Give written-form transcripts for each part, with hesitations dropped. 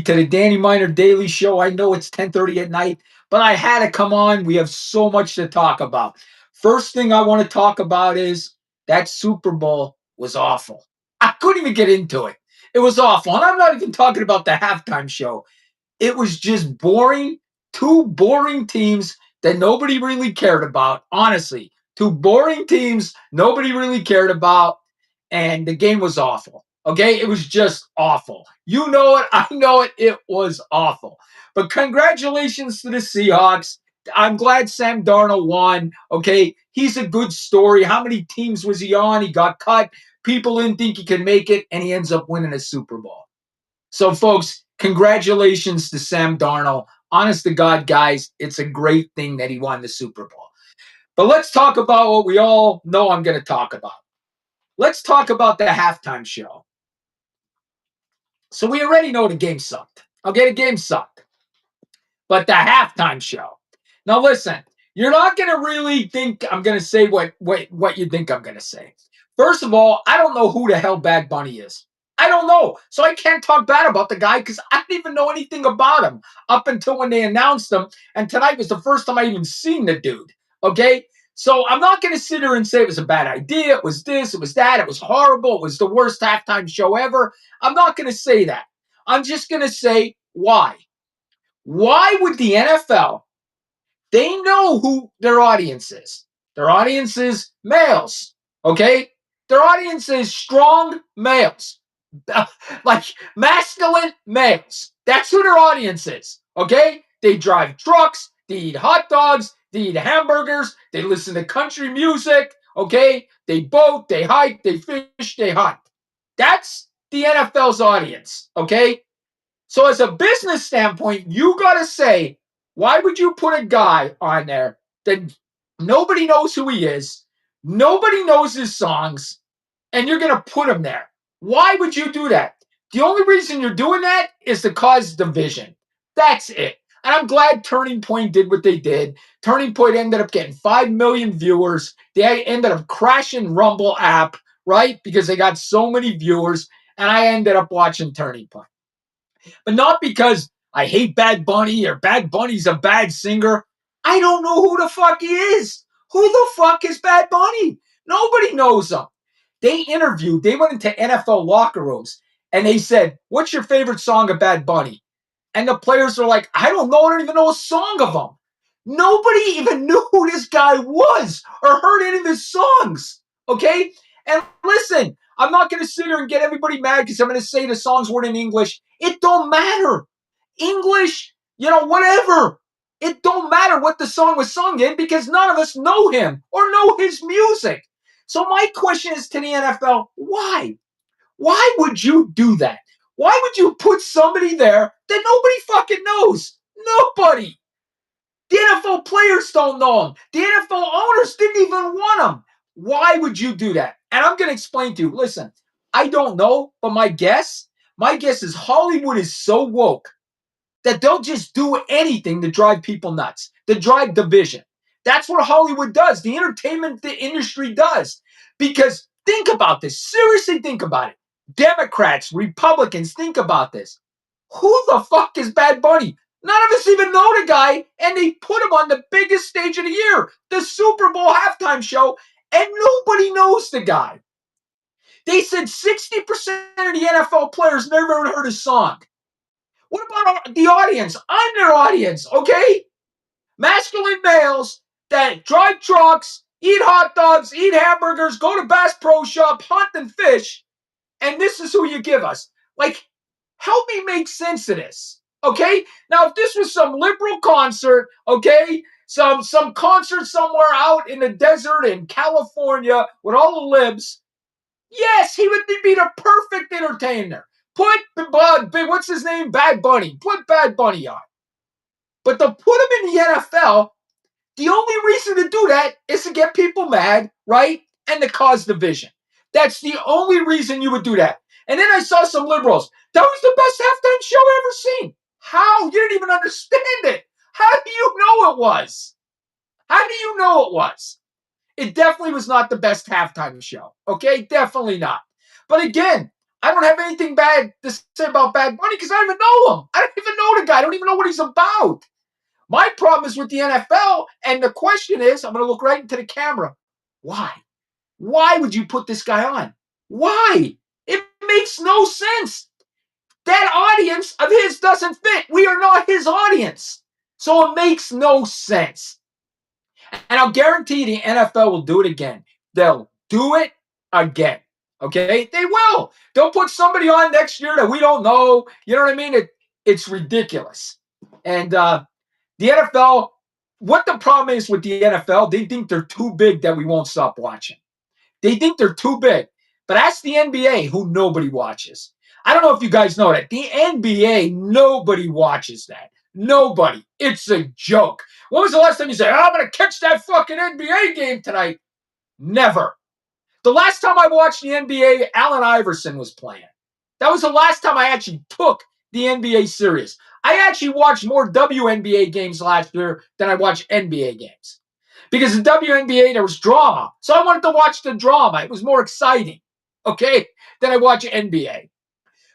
everybody, to the Danny Miner Daily Show. I know it's 10:30 at night, but I had to come on. We have so much to talk about. First thing I want to talk about is that Super Bowl was awful. I couldn't even get into it. It was awful. And I'm not even talking about the halftime show. It was just boring. Two boring teams that nobody really cared about, honestly. Two boring teams nobody really cared about, and the game was awful. Okay, it was just awful. You know it, I know it. It was awful. But congratulations to the Seahawks. I'm glad Sam Darnold won. Okay, he's a good story. How many teams was he on? He got cut. People didn't think he could make it, and he ends up winning a Super Bowl. So, folks, congratulations to Sam Darnold. Honest to God, guys, it's a great thing that he won the Super Bowl. But let's talk about what we all know I'm going to talk about. Let's talk about the halftime show. So we already know the game sucked. Okay, the game sucked. But the halftime show. Now listen, you're not going to really think I'm going to say what you think I'm going to say. First of all, I don't know who the hell Bad Bunny is. I don't know. So I can't talk bad about the guy because I didn't even know anything about him up until when they announced him. And tonight was the first time I even seen the dude. Okay? So I'm not going to sit here and say it was a bad idea. It was this, it was that, it was horrible. It was the worst halftime show ever. I'm not going to say that. I'm just going to say why. Why would the NFL, they know who their audience is. Their audience is males, okay? Their audience is strong males, like masculine males. That's who their audience is, okay? They drive trucks, they eat hot dogs, they eat hamburgers, they listen to country music, okay? They boat, they hike, they fish, they hunt. That's the NFL's audience, okay? So, as a business standpoint, you got to say, why would you put a guy on there that nobody knows who he is, nobody knows his songs, and you're going to put him there? Why would you do that? The only reason you're doing that is to cause division. That's it. And I'm glad Turning Point did what they did. Turning Point ended up getting 5 million viewers. They ended up crashing Rumble app, right? Because they got so many viewers. And I ended up watching Turning Point. But not because I hate Bad Bunny or Bad Bunny's a bad singer. I don't know who the fuck he is. Who the fuck is Bad Bunny? Nobody knows him. They went into NFL locker rooms and they said, "What's your favorite song of Bad Bunny?" And the players are like, "I don't know. I don't even know a song of him." Nobody even knew who this guy was or heard any of his songs. Okay? And listen, I'm not going to sit here and get everybody mad because I'm going to say the songs weren't in English. It don't matter. English, whatever. It don't matter what the song was sung in because none of us know him or know his music. So my question is to the NFL, why? Why would you do that? Why would you put somebody there that nobody fucking knows? Nobody. The NFL players don't know him. The NFL owners didn't even want him. Why would you do that? And I'm going to explain to you. Listen, I don't know, but my guess is Hollywood is so woke that they'll just do anything to drive people nuts, to drive division. That's what Hollywood does. The entertainment industry does. Because think about this. Seriously, think about it. Democrats, Republicans, think about this. Who the fuck is Bad Bunny? None of us even know the guy, and they put him on the biggest stage of the year, the Super Bowl halftime show, and nobody knows the guy. They said 60% of the NFL players never heard his song. What about the audience? I'm their audience, okay? Masculine males that drive trucks, eat hot dogs, eat hamburgers, go to Bass Pro Shop, hunt and fish, and this is who you give us. Like, help me make sense of this, okay? Now, if this was some liberal concert, okay, some concert somewhere out in the desert in California with all the libs, yes, he would be the perfect entertainer. Put what's his name? Bad Bunny. Put Bad Bunny on. But to put him in the NFL, the only reason to do that is to get people mad, right? And to cause division. That's the only reason you would do that. And then I saw some liberals. That was the best halftime show I ever seen. How? You didn't even understand it. How do you know it was? How do you know it was? It definitely was not the best halftime show. Okay? Definitely not. But again, I don't have anything bad to say about Bad Bunny because I don't even know him. I don't even know the guy. I don't even know what he's about. My problem is with the NFL, and the question is, I'm going to look right into the camera. Why? Why would you put this guy on? Why? It makes no sense. That audience of his doesn't fit. We are not his audience. So it makes no sense. And I'll guarantee the NFL will do it again. They'll do it again. Okay? They will. They'll put somebody on next year that we don't know. You know what I mean? It's ridiculous. And the NFL, what the problem is with the NFL, they think they're too big that we won't stop watching. They think they're too big. But ask the NBA, who nobody watches. I don't know if you guys know that. The NBA, nobody watches that. Nobody. It's a joke. When was the last time you said, I'm going to catch that fucking NBA game tonight? Never. The last time I watched the NBA, Allen Iverson was playing. That was the last time I actually took the NBA serious. I actually watched more WNBA games last year than I watched NBA games. Because the WNBA, there was drama. So I wanted to watch the drama. It was more exciting, okay, than I watch NBA.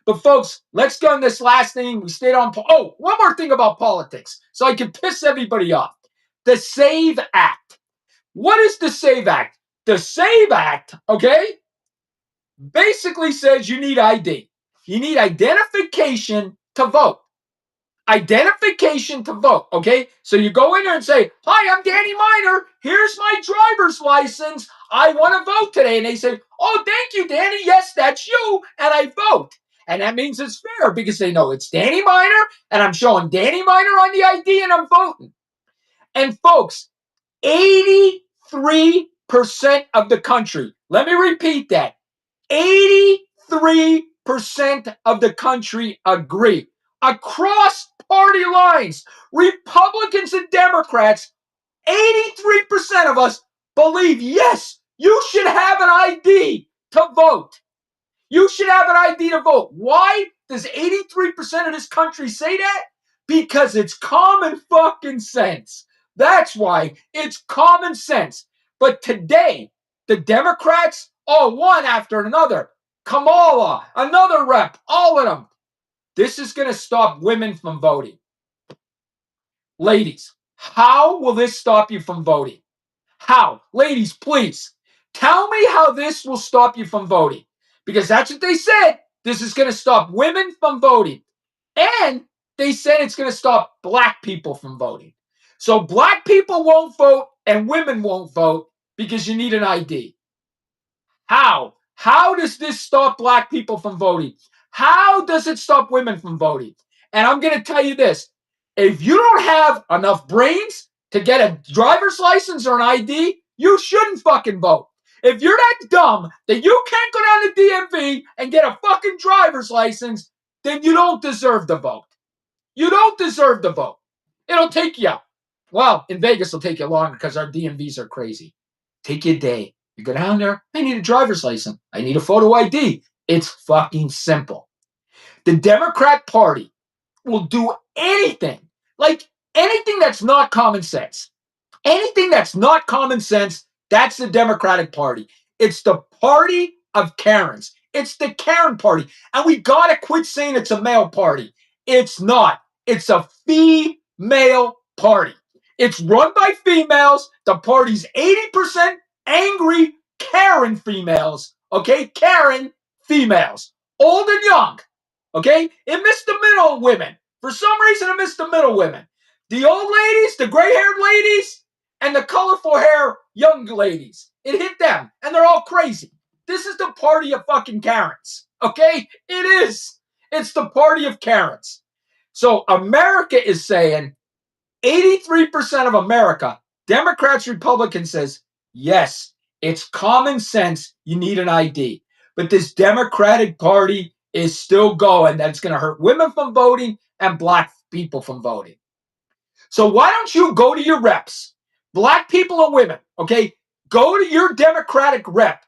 But folks, let's go on this last thing. We stayed on. Oh, one more thing about politics, so I can piss everybody off. The SAVE Act. What is the SAVE Act? The SAVE Act, okay, basically says you need ID. You need identification to vote. Identification to vote, okay? So you go in there and say, hi, I'm Danny Miner. Here's my driver's license. I want to vote today. And they say, oh, thank you, Danny. Yes, that's you. And I vote. And that means it's fair because they know it's Danny Miner and I'm showing Danny Miner on the ID and I'm voting. And folks, 83% of the country, let me repeat that, 83% of the country agree. Across party lines, Republicans and Democrats, 83% of us believe, yes, you should have an ID to vote. You should have an ID to vote. Why does 83% of this country say that? Because it's common fucking sense. That's why it's common sense. But today, the Democrats, oh, one after another, Kamala, another rep, all of them. This is going to stop women from voting. Ladies, how will this stop you from voting? How? Ladies, please tell me how this will stop you from voting. Because that's what they said. This is going to stop women from voting. And they said it's going to stop black people from voting. So black people won't vote and women won't vote because you need an ID. How? How does this stop black people from voting? How does it stop women from voting? And I'm going to tell you this. If you don't have enough brains to get a driver's license or an ID, you shouldn't fucking vote. If you're that dumb that you can't go down to DMV and get a fucking driver's license, then you don't deserve the vote. You don't deserve the vote. It'll take you, well, in Vegas, it'll take you longer because our DMVs are crazy. Take you a day. You go down there, I need a driver's license. I need a photo ID. It's fucking simple. The Democrat Party will do anything, like anything that's not common sense. Anything that's not common sense, that's the Democratic Party. It's the party of Karens. It's the Karen party. And we got to quit saying it's a male party. It's not. It's a female party. It's run by females. The party's 80% angry Karen females. Okay? Karen females. Old and young. Okay? It missed the middle women. For some reason, it missed the middle women. The old ladies, the gray-haired ladies, and the colorful hair young ladies. It hit them, and they're all crazy. This is the party of fucking Karens. Okay? It is. It's the party of Karens. So America is saying 83% of America, Democrats, Republicans, says, yes, it's common sense. You need an ID. But this Democratic Party is still going that it's going to hurt women from voting and black people from voting. So why don't you go to your reps, black people and women, okay? Go to your Democratic rep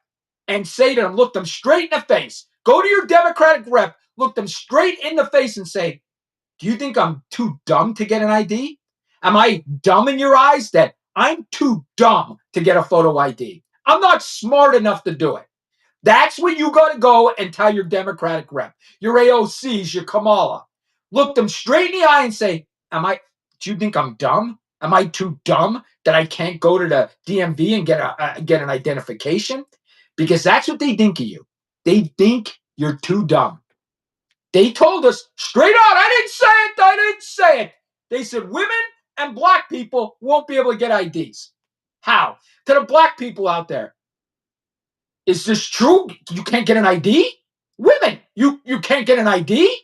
and say to them, look them straight in the face. Go to your Democratic rep, look them straight in the face and say, do you think I'm too dumb to get an ID? Am I dumb in your eyes that I'm too dumb to get a photo ID? I'm not smart enough to do it. That's what you got to go and tell your Democratic rep, your AOCs, your Kamala. Look them straight in the eye and say, do you think I'm dumb? Am I too dumb that I can't go to the DMV and get an identification? Because that's what they think of you. They think you're too dumb. They told us straight out, I didn't say it, I didn't say it. They said women and black people won't be able to get IDs. How? To the black people out there, is this true? You can't get an ID? Women, you can't get an ID?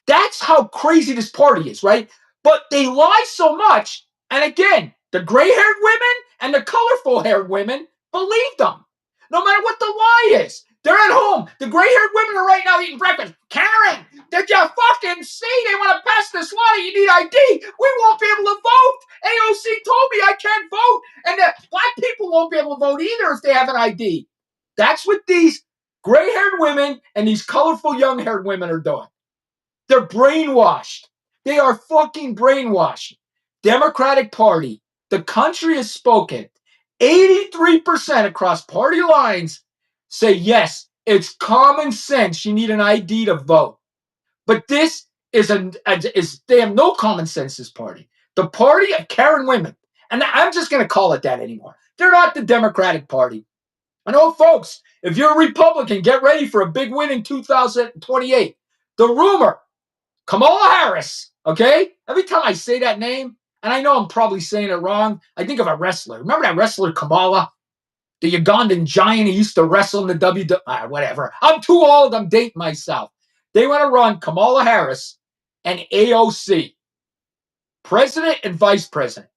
That's how crazy this party is, right? But they lie so much. And again, the gray haired women and the colorful haired women believe them, no matter what the lie is. They're at home. The gray haired women are right now eating breakfast. Karen, did you fucking see they want to pass this law that you need ID? We won't be able to vote. AOC told me I can't vote. And the black people won't be able to vote either if they have an ID. That's what these gray haired women and these colorful young haired women are doing. They're brainwashed. They are fucking brainwashed. Democratic Party, the country has spoken. 83% across party lines say yes, it's common sense. You need an ID to vote. But this is they have no common sense, this party. The party of Karen women. And I'm just going to call it that anymore. They're not the Democratic Party. I know, folks, if you're a Republican, get ready for a big win in 2028. The rumor, Kamala Harris, okay? Every time I say that name, and I know I'm probably saying it wrong, I think of a wrestler. Remember that wrestler, Kamala? The Ugandan giant who used to wrestle in the WWE, whatever. I'm too old. I'm dating myself. They want to run Kamala Harris and AOC, president and vice president.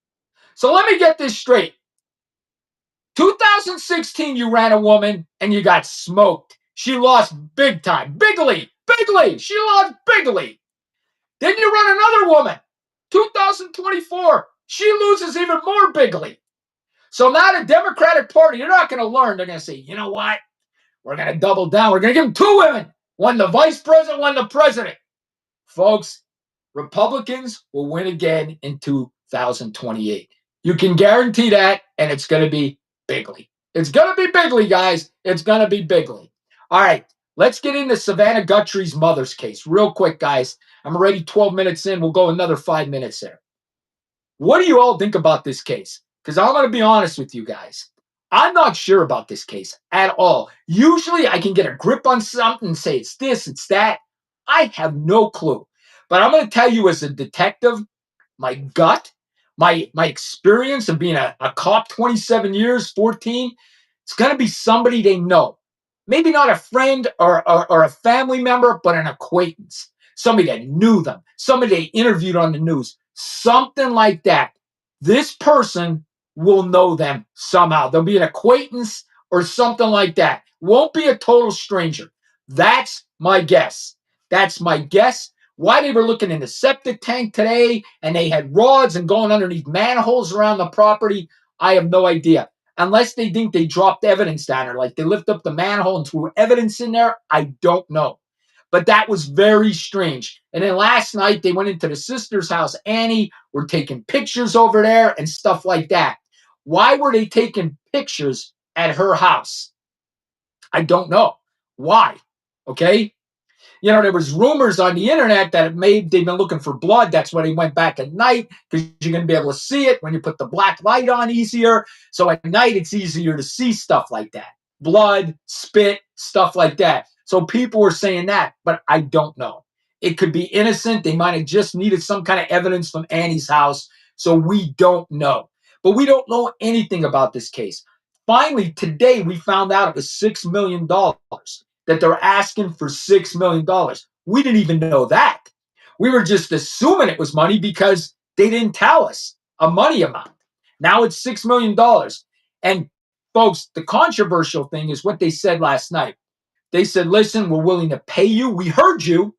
So let me get this straight. 2016, you ran a woman and you got smoked. She lost big time. Bigly. She lost bigly. Then you run another woman. 2024, she loses even more bigly. So now the Democratic Party, you're not going to learn. They're going to say, you know what? We're going to double down. We're going to give them two women. One the vice president, one the president. Folks, Republicans will win again in 2028. You can guarantee that, and it's going to be bigly. It's going to be bigly, guys. It's going to be bigly. All right, let's get into Savannah Guttrie's mother's case real quick, guys. I'm already 12 minutes in. We'll go another 5 minutes there. What do you all think about this case? Because I'm going to be honest with you guys. I'm not sure about this case at all. Usually I can get a grip on something and say it's this, it's that. I have no clue. But I'm going to tell you as a detective, my gut, my experience of being a cop 27 years, 14, it's going to be somebody they know. Maybe not a friend or a family member, but an acquaintance. Somebody that knew them. Somebody they interviewed on the news. Something like that. This person will know them somehow. There'll be an acquaintance or something like that. Won't be a total stranger. That's my guess. That's my guess. Why they were looking in the septic tank today and they had rods and going underneath manholes around the property, I have no idea. Unless they think they dropped evidence down there, like they lift up the manhole and threw evidence in there, I don't know. But that was very strange. And then last night, they went into the sister's house, Annie, were taking pictures over there and stuff like that. Why were they taking pictures at her house? I don't know. Why? Okay? You know, there was rumors on the internet that they've been looking for blood. That's why they went back at night, because you're going to be able to see it when you put the black light on easier. So at night, it's easier to see stuff like that. Blood, spit, stuff like that. So people were saying that, but I don't know. It could be innocent. They might have just needed some kind of evidence from Annie's house. So we don't know. But we don't know anything about this case. Finally, today, we found out it was $6 million. That they're asking for $6 million. We didn't even know that. We were just assuming it was money because they didn't tell us a money amount. Now it's $6 million. And folks, the controversial thing is what they said last night. They said, listen, we're willing to pay you. We heard you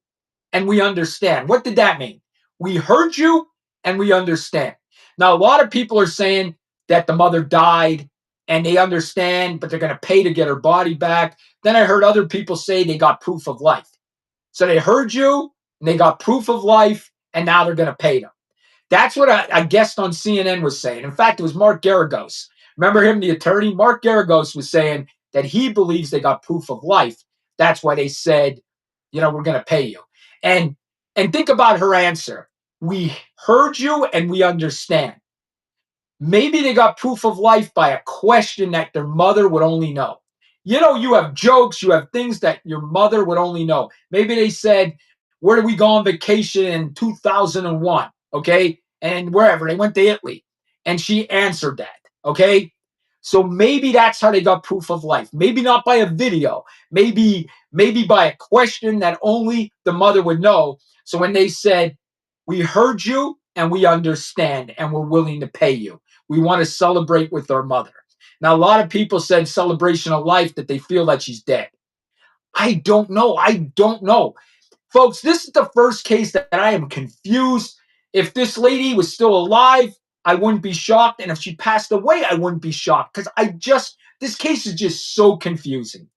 and we understand. What did that mean? We heard you and we understand. Now, a lot of people are saying that the mother died and they understand, but they're going to pay to get her body back. Then I heard other people say they got proof of life. So they heard you, and they got proof of life, and now they're going to pay them. That's what a guest on CNN was saying. In fact, it was Mark Geragos. Remember him, the attorney? Mark Geragos was saying that he believes they got proof of life. That's why they said, we're going to pay you. And think about her answer. We heard you and we understand. Maybe they got proof of life by a question that their mother would only know. You have jokes, you have things that your mother would only know. Maybe they said, where did we go on vacation in 2001? Okay. And wherever they went to Italy. And she answered that. Okay. So maybe that's how they got proof of life. Maybe not by a video. Maybe by a question that only the mother would know. So when they said, we heard you and we understand and we're willing to pay you. We want to celebrate with our mother. Now, a lot of people said celebration of life that they feel that she's dead. I don't know. Folks, this is the first case that I am confused. If this lady was still alive, I wouldn't be shocked. And if she passed away, I wouldn't be shocked because this case is just so confusing.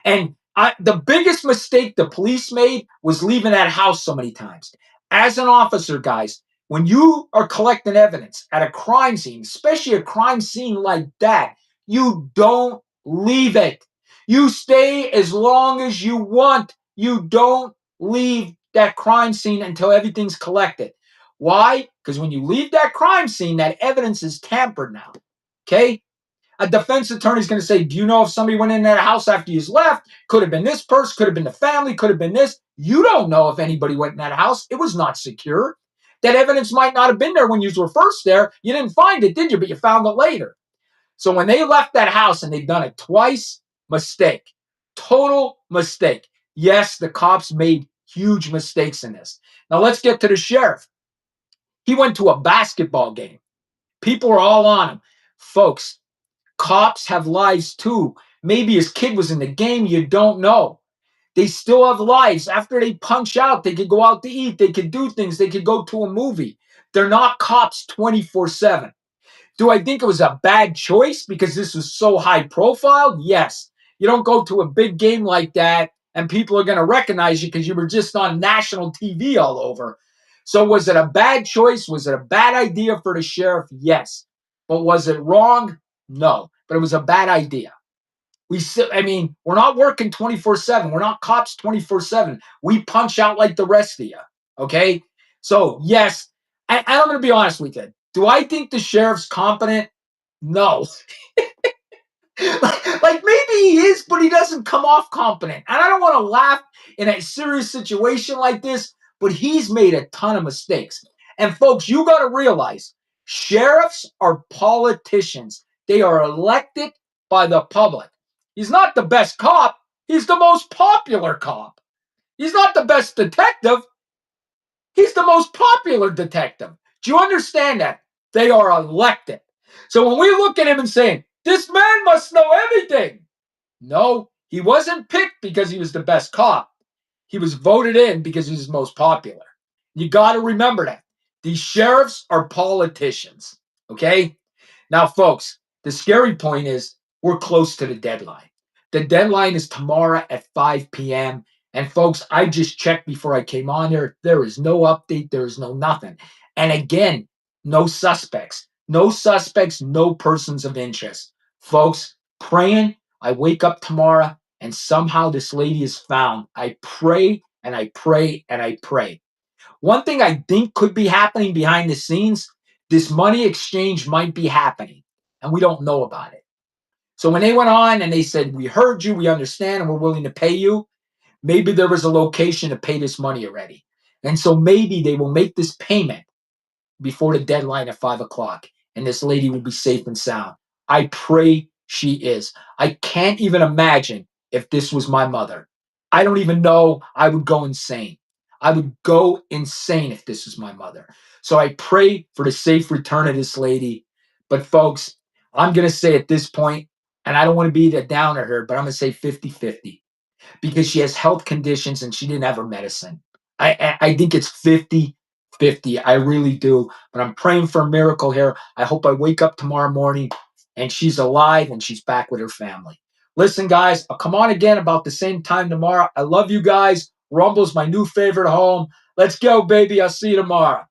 And the biggest mistake the police made was leaving that house so many times. As an officer, guys, when you are collecting evidence at a crime scene, especially a crime scene like that, you don't leave it. You stay as long as you want. You don't leave that crime scene until everything's collected. Why? Because when you leave that crime scene, that evidence is tampered now. Okay? A defense attorney is going to say, do you know if somebody went in that house after you left? Could have been this person, could have been the family, could have been this. You don't know if anybody went in that house. It was not secure. That evidence might not have been there when you were first there. You didn't find it, did you? But you found it later. So when they left that house and they've done it twice, mistake. Total mistake. Yes, the cops made huge mistakes in this. Now let's get to the sheriff. He went to a basketball game. People are all on him. Folks, cops have lives too. Maybe his kid was in the game. You don't know. They still have lives. After they punch out, they could go out to eat. They could do things. They could go to a movie. They're not cops 24/7. Do I think it was a bad choice because this was so high profile? Yes. You don't go to a big game like that and people are going to recognize you because you were just on national TV all over. So was it a bad choice? Was it a bad idea for the sheriff? Yes. But was it wrong? No. But it was a bad idea. We're not working 24/7. We're not cops 24/7. We punch out like the rest of you. Okay? So, yes, I'm going to be honest with you. Do I think the sheriff's competent? No. Like maybe he is, but he doesn't come off competent. And I don't want to laugh in a serious situation like this, but he's made a ton of mistakes. And folks, you got to realize sheriffs are politicians. They are elected by the public. He's not the best cop. He's the most popular cop. He's not the best detective. He's the most popular detective. Do you understand that? They are elected. So when we look at him and saying, this man must know everything. No, he wasn't picked because he was the best cop. He was voted in because he was most popular. You got to remember that. These sheriffs are politicians. Okay? Now, folks, the scary point is we're close to the deadline. The deadline is tomorrow at 5 p.m. And folks, I just checked before I came on here. There is no update. There is no nothing. And again, no suspects. No suspects, no persons of interest. Folks, praying I wake up tomorrow and somehow this lady is found. I pray and I pray and I pray. One thing I think could be happening behind the scenes, this money exchange might be happening and we don't know about it. So when they went on and they said, we heard you, we understand, and we're willing to pay you, maybe there was a location to pay this money already. And so maybe they will make this payment before the deadline at 5 o'clock and this lady will be safe and sound. I pray she is. I can't even imagine if this was my mother. I don't even know. I would go insane. I would go insane if this was my mother. So I pray for the safe return of this lady. But folks, I'm going to say at this point, and I don't want to be the downer here, but I'm going to say 50-50 because she has health conditions and she didn't have her medicine. I think it's 50-50. I really do. But I'm praying for a miracle here. I hope I wake up tomorrow morning and she's alive and she's back with her family. Listen, guys, I'll come on again about the same time tomorrow. I love you guys. Rumble's my new favorite home. Let's go, baby. I'll see you tomorrow.